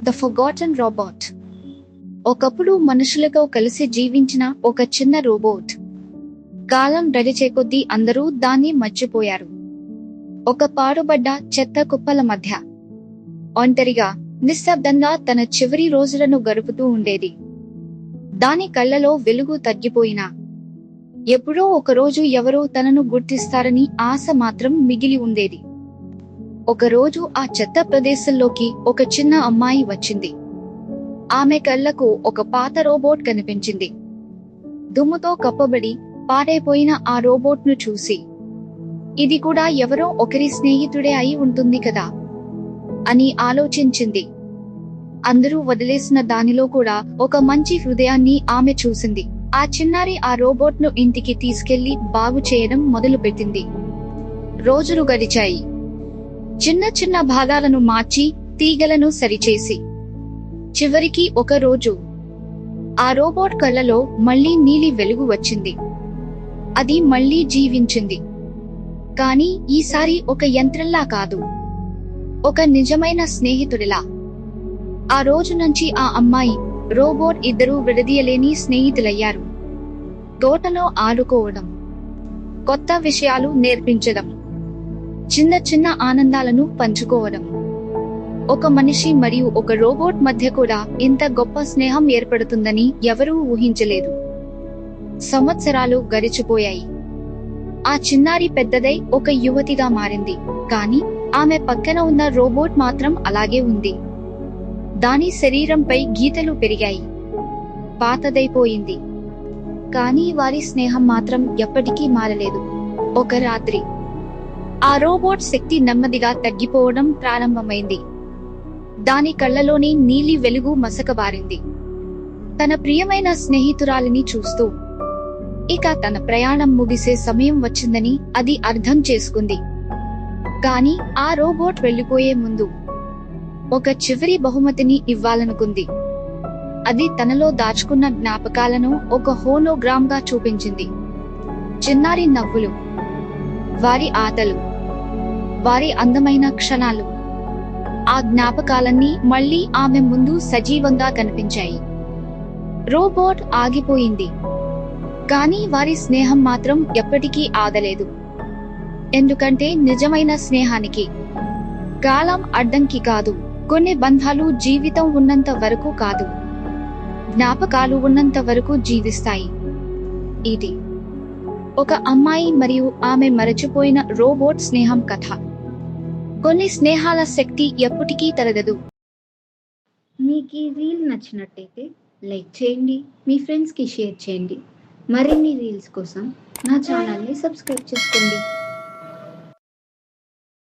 The forgotten robot. ఒకప్పుడు మనుషులతో కలిసి జీవించిన ఒక చిన్న రోబోట్. కాలం గడిచే కొద్దీ అందరూ దాన్ని మర్చిపోయారు. ఒక పాడుబడ్డ చెత్త కుప్పల మధ్య ఒంటరిగా నిశ్శబ్దంగా తన చివరి రోజులను గడుపుతూ ఉండేది. దాని కళ్ళలో వెలుగు తగ్గిపోయినా ఎప్పుడో ఒకరోజు ఎవరో తనను గుర్తిస్తారని ఆశ మాత్రం మిగిలి ఉండేది. ఒకరోజు ఆ చెత్త ప్రదేశంలోకి ఒక చిన్న అమ్మాయి వచ్చింది. ఆమె కళ్ళకు ఒక పాత రోబోట్ కనిపించింది. దుమ్ముతో కప్పబడి పాడైపోయిన ఆ రోబోట్ ను చూసి, ఇది కూడా ఎవరో ఒకరి స్నేహితుడే అయి ఉంటుంది కదా అని ఆలోచించింది. అందరూ వదిలేసిన దానిలో కూడా ఒక మంచి హృదయాన్ని ఆమె చూసింది. ఆ చిన్నారి ఆ రోబోట్ ను ఇంటికి తీసుకెళ్లి బాగు చేయడం మొదలుపెట్టింది. రోజులు గడిచాయి. చిన్న చిన్న భాగాలను మార్చి తీగలను సరిచేసి చివరికి ఒక రోజు ఆ రోబోట్ కళ్ళలో మళ్లీ నీలి వెలుగు వచ్చింది. అది మళ్లీ జీవించింది. కానీ ఈసారి ఒక యంత్రంలా కాదు, ఒక నిజమైన స్నేహితుడిలా. ఆ రోజు నుంచి ఆ అమ్మాయి, రోబోట్ ఇద్దరూ విడదీయలేని స్నేహితులయ్యారు. తోటలో ఆడుకోవడం, కొత్త విషయాలు నేర్పించడం, చిన్న చిన్న ఆనందాలను పంచుకోవడం. ఒక మనిషి మరియు ఒక రోబోట్ మధ్య కూడా ఇంత గొప్ప స్నేహం ఏర్పడుతుందని ఎవరూ ఊహించలేదు. సంవత్సరాలు గడిచిపోయాయి. ఆ చిన్నారి పెద్దదై ఒక యువతిగా మారింది. కానీ ఆమె పక్కన ఉన్న రోబోట్ మాత్రం అలాగే ఉంది. దాని శరీరంపై గీతలు పెరిగాయి. పాతదైపోయింది. కానీ వారి స్నేహం మాత్రం ఎప్పటికీ మారలేదు. ఒక రాత్రి ఆ రోబోట్ శక్తి నెమ్మదిగా తగ్గిపోవడం ప్రారంభమైంది. దాని కళ్ళలోని నీలి వెలుగు మసకబారింది. తన ప్రియమైన స్నేహితురాలిని చూస్తూ ఇక తన ప్రయాణం ముగిసే సమయం వచ్చిందని అది అర్థం చేసుకుంది. కానీ ఆ రోబోట్ వెళ్లిపోయే ముందు ఒక చివరి బహుమతిని ఇవ్వాలనుకుంది. అది తనలో దాచుకున్న జ్ఞాపకాలను ఒక హోలోగ్రామ్ గా చూపించింది. చిన్నారి నవ్వులు, వారి ఆటలు, వారి అందమైన క్షణాలు. ఆ జ్ఞాపకాలన్నీ మళ్లీ ఆమె ముందు సజీవంగా కనిపించాయి. రోబోట్ ఆగిపోయింది. కానీ వారి స్నేహం మాత్రం ఎప్పటికీ ఆగలేదు. ఎందుకంటే నిజమైన స్నేహానికి కాలం అడ్డంకి కాదు. కొన్ని బంధాలు జీవితం ఉన్నంత వరకు కాదు, జ్ఞాపకాలు ఉన్నంత వరకు జీవిస్తాయి. ఇది ఒక అమ్మాయి మరియు ఆమె మరచిపోయిన రోబోట్ స్నేహం కథ. కొన్ని స్నేహాల శక్తి ఎప్పటికీ తరగదు. మీకు ఈ రీల్ నచ్చినట్టయితే లైక్ చేయండి, మీ ఫ్రెండ్స్కి షేర్ చేయండి. మరిన్ని రీల్స్ కోసం నా ఛానల్ని సబ్స్క్రైబ్ చేసుకోండి.